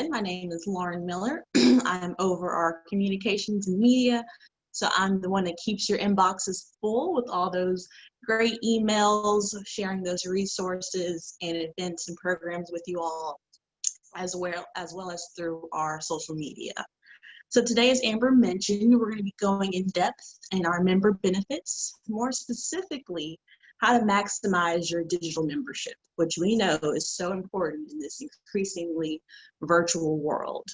my name is Lauren Miller. I'm over our communications and media. So I'm the one that keeps your inboxes full with all those great emails, sharing those resources and events and programs with you all, as well as through our social media. So today, as Amber mentioned, we're going to be going in depth in our member benefits, more specifically, how to maximize your digital membership, which we know is so important in this increasingly virtual world.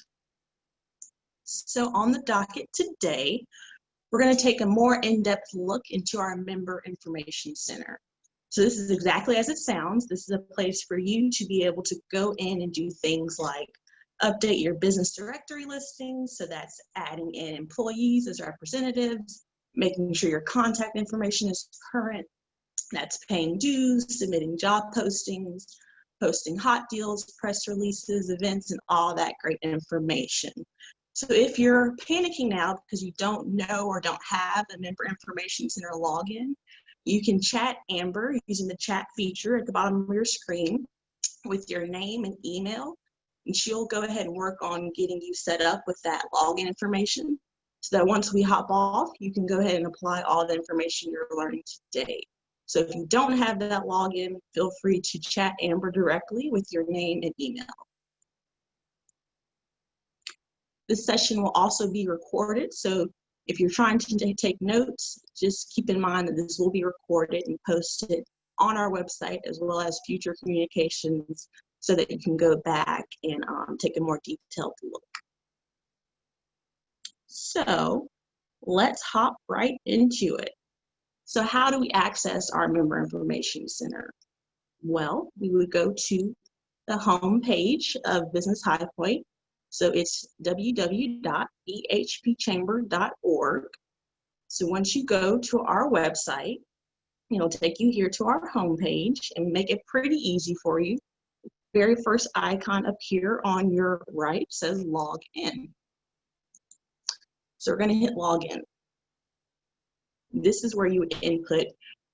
So on the docket today, we're going to take a more in-depth look into our Member Information Center. So this is exactly as it sounds. This is a place for you to be able to go in and do things like update your business directory listings. So that's adding in employees as representatives, making sure your contact information is current. That's paying dues, submitting job postings, posting hot deals, press releases, events, and all that great information. So if you're panicking now because you don't know or don't have a Member Information Center login, you can chat Amber using the chat feature at the bottom of your screen with your name and email, and she'll go ahead and work on getting you set up with that login information so that once we hop off, you can go ahead and apply all the information you're learning today. So if you don't have that login, feel free to chat Amber directly with your name and email. This session will also be recorded, so if you're trying to take notes, just keep in mind that this will be recorded and posted on our website as well as future communications so that you can go back and take a more detailed look. So let's hop right into it. So how do we access our Member Information Center? Well, we would go to the home page of Business Highpoint. So it's www.bhpchamber.org. So once you go to our website, it'll take you here to our home page and make it pretty easy for you. The very first icon up here on your right says log in. So we're going to hit login. This is where you would input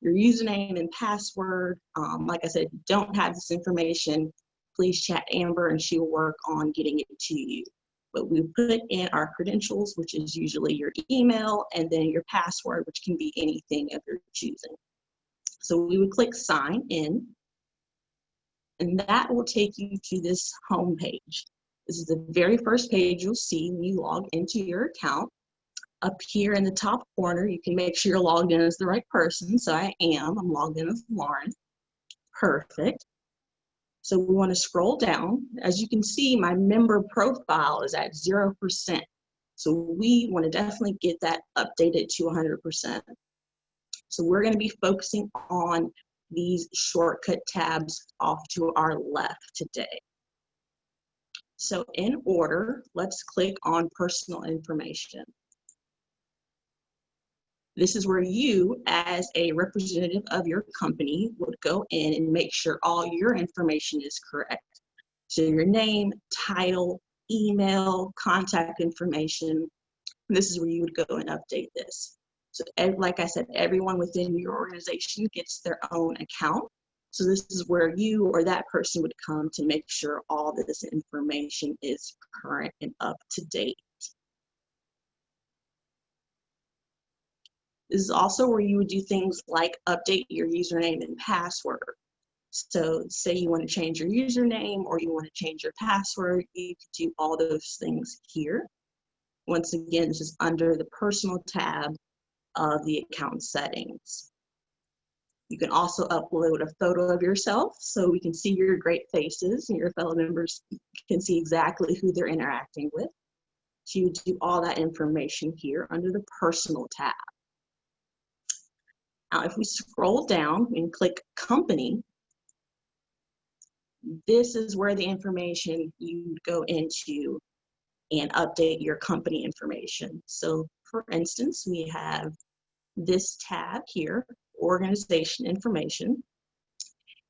your username and password. Like I said, if you don't have this information, please chat Amber and she will work on getting it to you. But we put in our credentials, which is usually your email, and then your password, which can be anything of your choosing. So we would click sign in, and that will take you to this home page. This is the very first page you'll see when you log into your account. Up here in the top corner, you can make sure you're logged in as the right person. So I'm logged in as Lauren. Perfect. So we want to scroll down. As you can see, my member profile is at 0%. So we want to definitely get that updated to 100%. So we're going to be focusing on these shortcut tabs off to our left today. So in order, let's click on personal information. This is where you, as a representative of your company, would go in and make sure all your information is correct. So your name, title, email, contact information. This is where you would go and update this. So like I said, everyone within your organization gets their own account. So this is where you or that person would come to make sure all this information is current and up to date. This is also where you would do things like update your username and password. So say you want to change your username or you want to change your password, you could do all those things here. Once again, this is under the personal tab of the account settings. You can also upload a photo of yourself so we can see your great faces and your fellow members can see exactly who they're interacting with. So you do all that information here under the personal tab. Now, if we scroll down and click company, this is where the information you go into and update your company information. So for instance, we have this tab here, organization information.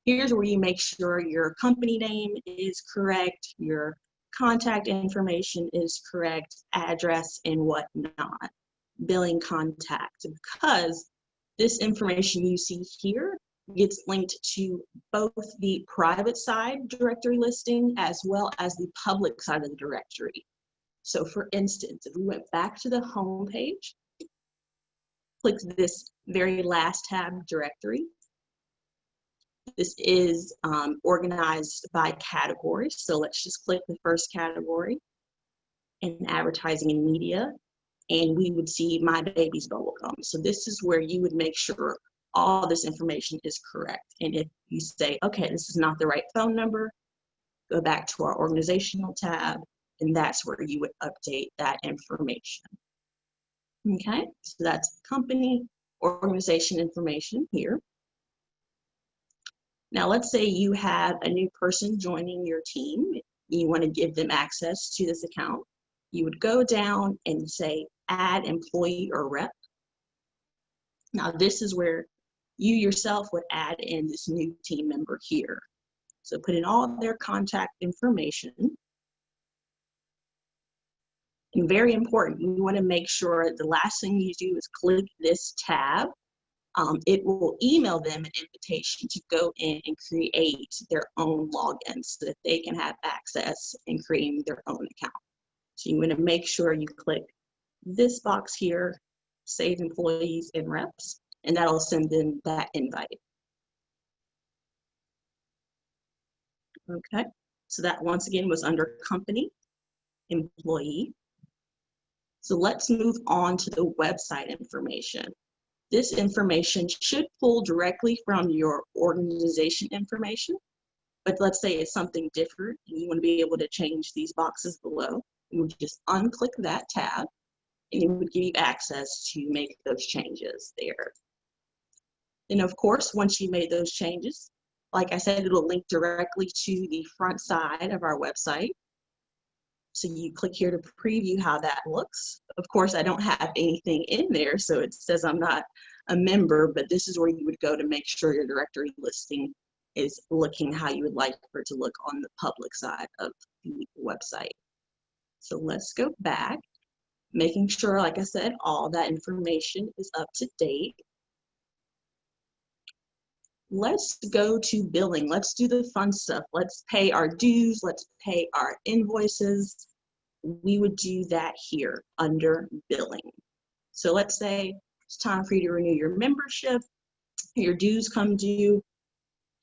Here's where you make sure your company name is correct, your contact information is correct, address and whatnot, billing contact, because this information you see here gets linked to both the private side directory listing as well as the public side of the directory. So for instance, if we went back to the home page, click this very last tab, directory. This is organized by category. So let's just click the first category in advertising and media, and we would see My Baby's Bubblegum. So this is where you would make sure all this information is correct. And if you say, okay, this is not the right phone number, go back to our organizational tab, and that's where you would update that information. Okay, so that's company organization information here. Now let's say you have a new person joining your team. You want to give them access to this account. You would go down and say add employee or rep. Now this is where you yourself would add in this new team member here. So put in all their contact information. And very important, you want to make sure the last thing you do is click this tab. It will email them an invitation to go in and create their own login so that they can have access in creating their own account. So you want to make sure you click this box here, Save Employees and Reps, and that'll send them that invite. Okay, so that once again was under company, employee. So let's move on to the website information. This information should pull directly from your organization information, but let's say it's something different and you want to be able to change these boxes below. You would just unclick that tab and it would give you access to make those changes there. And of course, once you made those changes, like I said, it'll link directly to the front side of our website. So you click here to preview how that looks. Of course, I don't have anything in there, so it says I'm not a member, but this is where you would go to make sure your directory listing is looking how you would like for it to look on the public side of the website. So let's go back, making sure, like I said, all that information is up to date. Let's go to billing. Let's do the fun stuff. Let's pay our dues. Let's pay our invoices. We would do that here under billing. So let's say it's time for you to renew your membership. Your dues come due.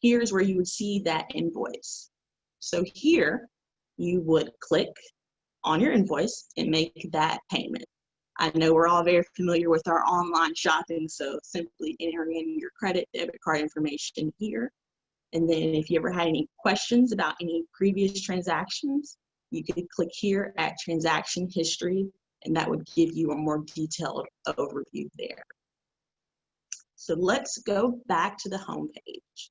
Here's where you would see that invoice. So here you would click on your invoice and make that payment. I know we're all very familiar with our online shopping, so simply entering in your credit, debit card information here. And then if you ever had any questions about any previous transactions, you could click here at transaction history, and that would give you a more detailed overview there. So let's go back to the home page.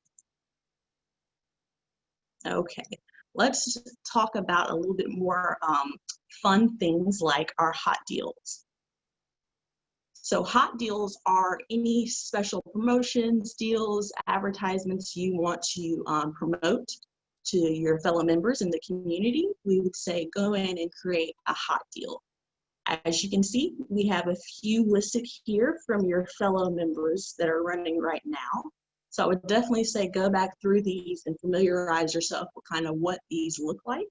Okay, let's talk about a little bit more fun things like our hot deals. So hot deals are any special promotions, deals, advertisements you want to promote to your fellow members in the community. We would say go in and create a hot deal. As you can see, we have a few listed here from your fellow members that are running right now. So I would definitely say go back through these and familiarize yourself with kind of what these look like.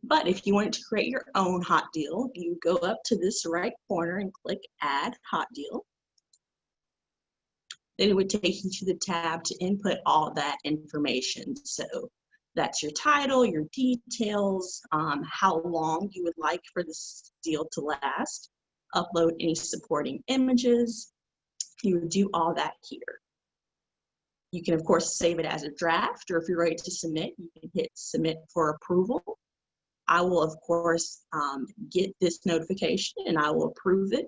But if you wanted to create your own hot deal, you go up to this right corner and click Add Hot Deal. Then it would take you to the tab to input all that information. So that's your title, your details, how long you would like for this deal to last, upload any supporting images. You would do all that here. You can, of course, save it as a draft, or if you're ready to submit, you can hit Submit for approval. I will, of course, get this notification and I will approve it.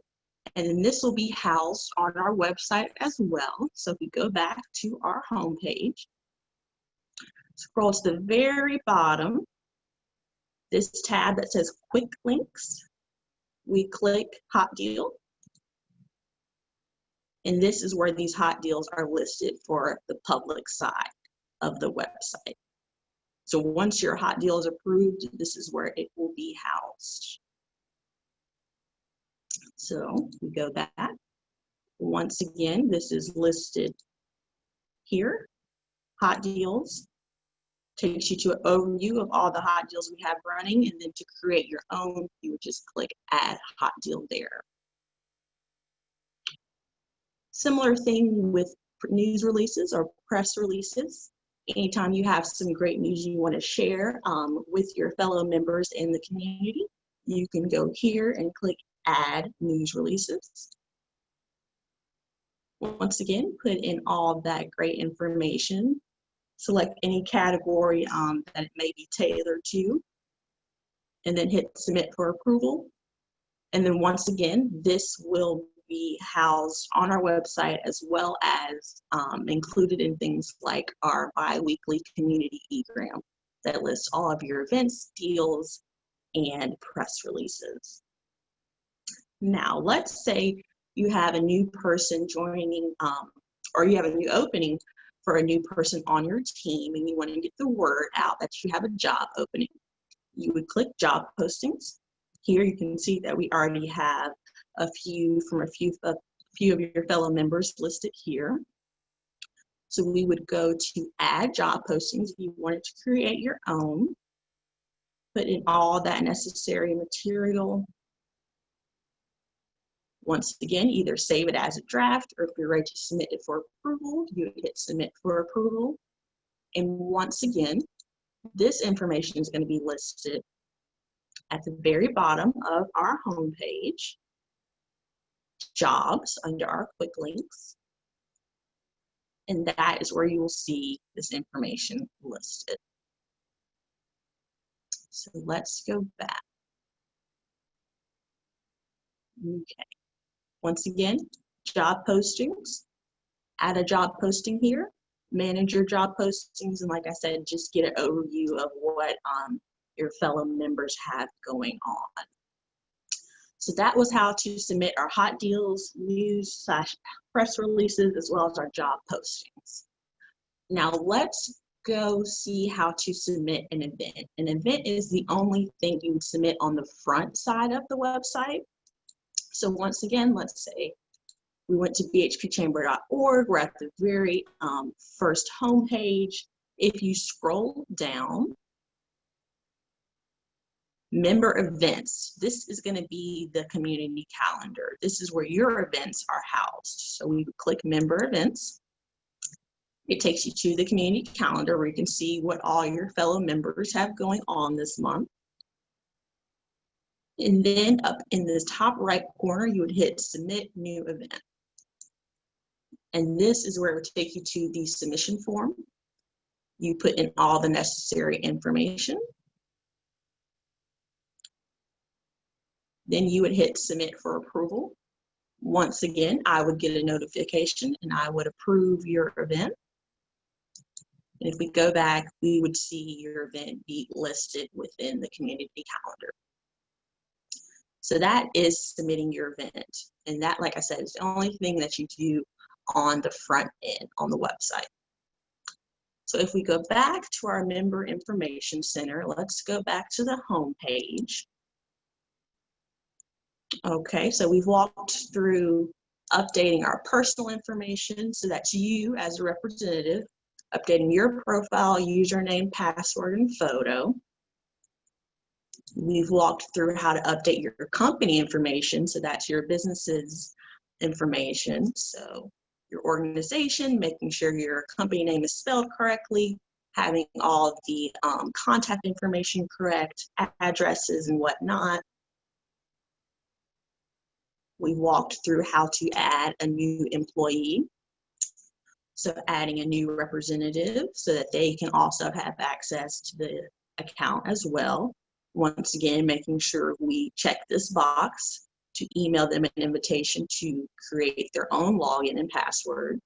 And then this will be housed on our website as well. So if we go back to our home page, scroll to the very bottom, this tab that says Quick Links, we click Hot Deal. And this is where these hot deals are listed for the public side of the website. So once your hot deal is approved, this is where it will be housed. So we go back. Once again, this is listed here. Hot deals takes you to an overview of all the hot deals we have running, and then to create your own, you would just click add hot deal there. Similar thing with news releases or press releases. Anytime you have some great news you want to share with your fellow members in the community, you can go here and click add news releases. Once again, put in all that great information. Select any category that it may be tailored to, and then hit submit for approval. And then once again, this will be housed on our website as well as included in things like our bi-weekly community egram that lists all of your events, deals, and press releases. Now, let's say you have a new person joining, or you have a new opening for a new person on your team, and you want to get the word out that you have a job opening. You would click job postings. Here you can see that we already have a few of your fellow members listed here. So we would go to add job postings if you wanted to create your own. Put in all that necessary material. Once again, either save it as a draft, or if you're ready to submit it for approval, you would hit submit for approval. And once again, this information is going to be listed at the very bottom of our homepage, jobs, under our quick links. And that is where you will see this information listed. So let's go back. Okay. Once again, job postings. Add a job posting here. Manage your job postings, and like I said, just get an overview of what your fellow members have going on. So that was how to submit our hot deals, news / press releases, as well as our job postings. Now let's go see how to submit an event. An event is the only thing you would submit on the front side of the website. So once again, let's say we went to bhpchamber.org. We're at the very first homepage. If you scroll down, member events, this is going to be the community calendar. This is where your events are housed. So we would click member events. It takes you to the community calendar where you can see what all your fellow members have going on this month. And then up in the top right corner, you would hit submit new event. And this is where it would take you to the submission form. You put in all the necessary information. Then you would hit submit for approval. Once again, I would get a notification and I would approve your event. And if we go back, we would see your event be listed within the community calendar. So that is submitting your event. And that, like I said, is the only thing that you do on the front end on the website. So if we go back to our Member Information Center, let's go back to the home page. Okay, so we've walked through updating our personal information, so that's you as a representative, updating your profile, username, password, and photo. We've walked through how to update your company information, so that's your business's information. So your organization, making sure your company name is spelled correctly, having all of the contact information correct, addresses and whatnot. We walked through how to add a new employee. So adding a new representative so that they can also have access to the account as well. Once again, making sure we check this box to email them an invitation to create their own login and password.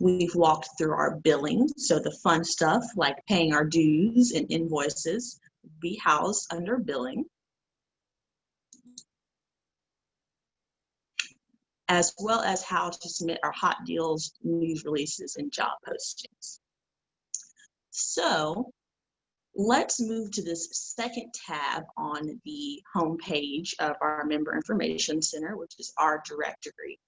We've walked through our billing. So the fun stuff like paying our dues and invoices be housed under billing, as well as how to submit our hot deals, news releases, and job postings. So let's move to this second tab on the home page of our Member Information Center, which is our directory.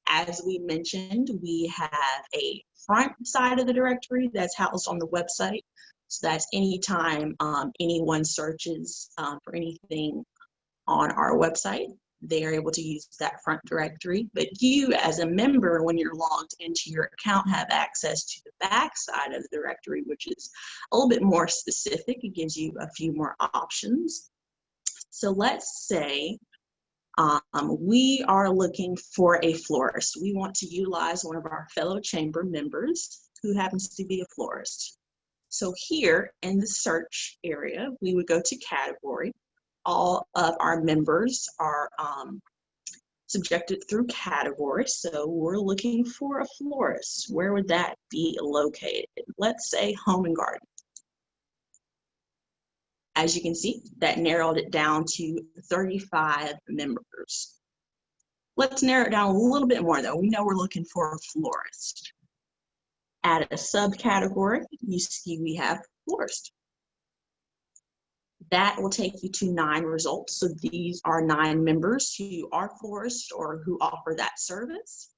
As we mentioned, we have a front side of the directory that's housed on the website. So that's anytime anyone searches for anything on our website, they are able to use that front directory. But you, as a member, when you're logged into your account, have access to the back side of the directory, which is a little bit more specific. It gives you a few more options. So let's say we are looking for a florist. We want to utilize one of our fellow chamber members who happens to be a florist. So here in the search area, we would go to category. All of our members are subjected through category. So we're looking for a florist. Where would that be located? Let's say home and garden. As you can see, that narrowed it down to 35 members. Let's narrow it down a little bit more though. We know we're looking for a florist. Add a subcategory, you see we have florist. That will take you to 9 results. So these are 9 members who are florists or who offer that service.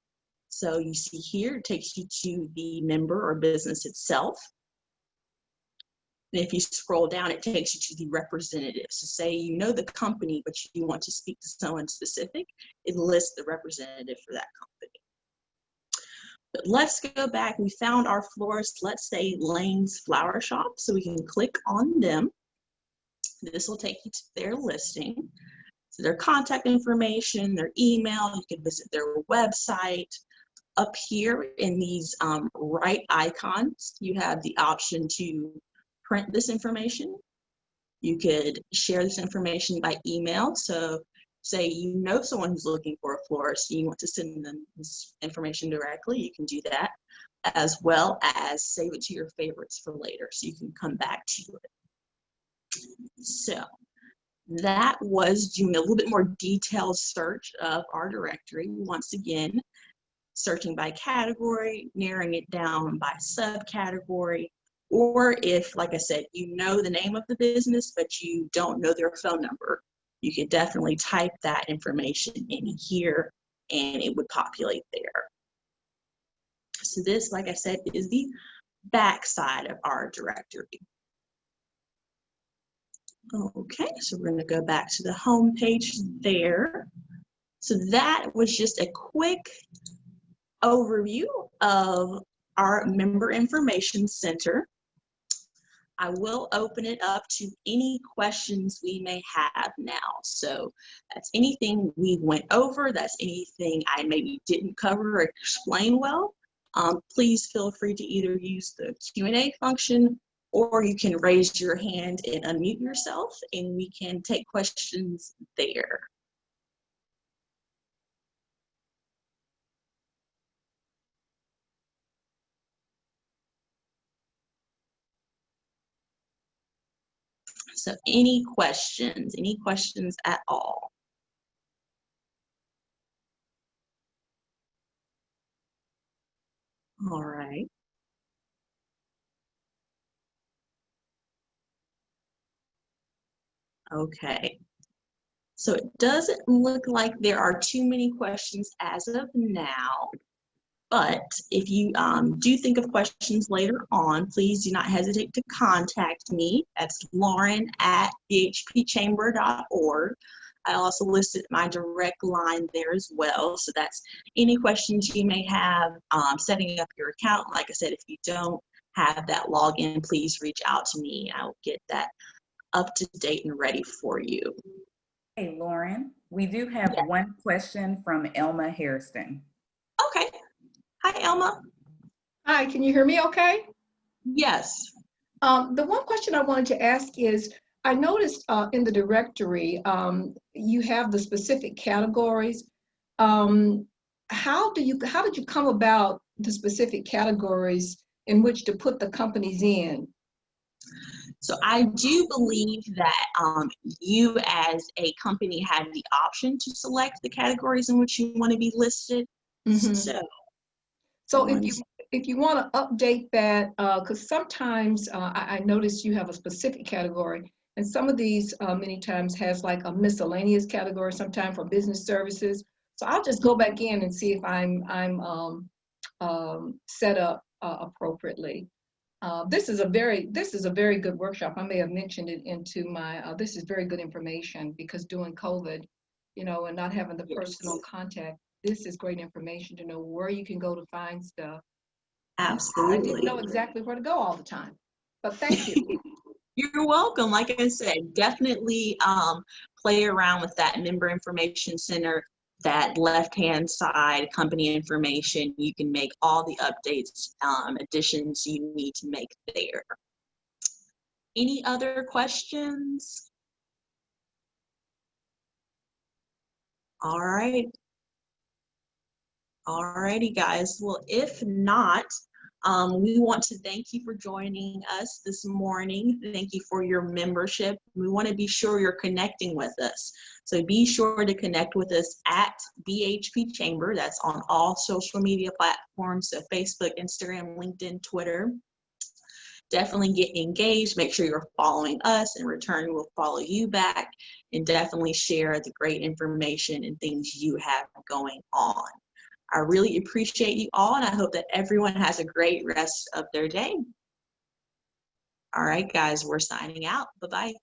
So you see here, it takes you to the member or business itself. And if you scroll down, it takes you to the representatives. So say you know the company, but you want to speak to someone specific, it lists the representative for that company. But let's go back. We found our florist, let's say Lane's Flower Shop. So we can click on them. This will take you to their listing. So their contact information, their email, you can visit their website. Up here in these right icons, you have the option to print this information. You could share this information by email. So say you know someone who's looking for a florist, you want to send them this information directly, you can do that, as well as save it to your favorites for later so you can come back to it. So that was doing a little bit more detailed search of our directory. Once again, searching by category, narrowing it down by subcategory, or if, like I said, you know the name of the business, but you don't know their phone number, you could definitely type that information in here and it would populate there. So this, like I said, is the back side of our directory. Okay, so we're going to go back to the home page there. So that was just a quick overview of our Member Information Center. I will open it up to any questions we may have now. So that's anything we went over, that's anything I maybe didn't cover or explain well. Please feel free to either use the Q&A function or you can raise your hand and unmute yourself and we can take questions there. So any questions at all? All right. Okay. So it doesn't look like there are too many questions as of now, but if you do think of questions later on, please do not hesitate to contact me. That's lauren@bhpchamber.org. I also listed my direct line there as well. So that's any questions you may have setting up your account. Like I said, if you don't have that login, please reach out to me. I'll get that up to date and ready for you. Hey, Lauren, we do have one question from Elma Hairston. Okay. Hi, Elma. Hi, can you hear me okay? Yes. The one question I wanted to ask is, I noticed in the directory, you have the specific categories. How did you come about the specific categories in which to put the companies in? So I do believe that you as a company have the option to select the categories in which you want to be listed. Mm-hmm. So if you want to update that, because sometimes I notice you have a specific category, and some of these many times has like a miscellaneous category, sometime for business services. So I'll just go back in and see if I'm set up appropriately. This is a very good workshop. I may have mentioned it into my. This is very good information because during COVID, you know, and not having the personal contact, this is great information to know where you can go to find stuff. I didn't Absolutely. know exactly where to go all the time, but thank you. You're welcome. Like I said, definitely play around with that member information center, that left-hand side company information. You can make all the updates, additions you need to make there. Any other questions? All right. All righty, guys. Well, if not, we want to thank you for joining us this morning. Thank you for your membership. We want to be sure you're connecting with us. So be sure to connect with us at BHP Chamber. That's on all social media platforms, so Facebook, Instagram, LinkedIn, Twitter. Definitely get engaged. Make sure you're following us. In return, we'll follow you back, and definitely share the great information and things you have going on. I really appreciate you all, and I hope that everyone has a great rest of their day. All right, guys, we're signing out. Bye-bye.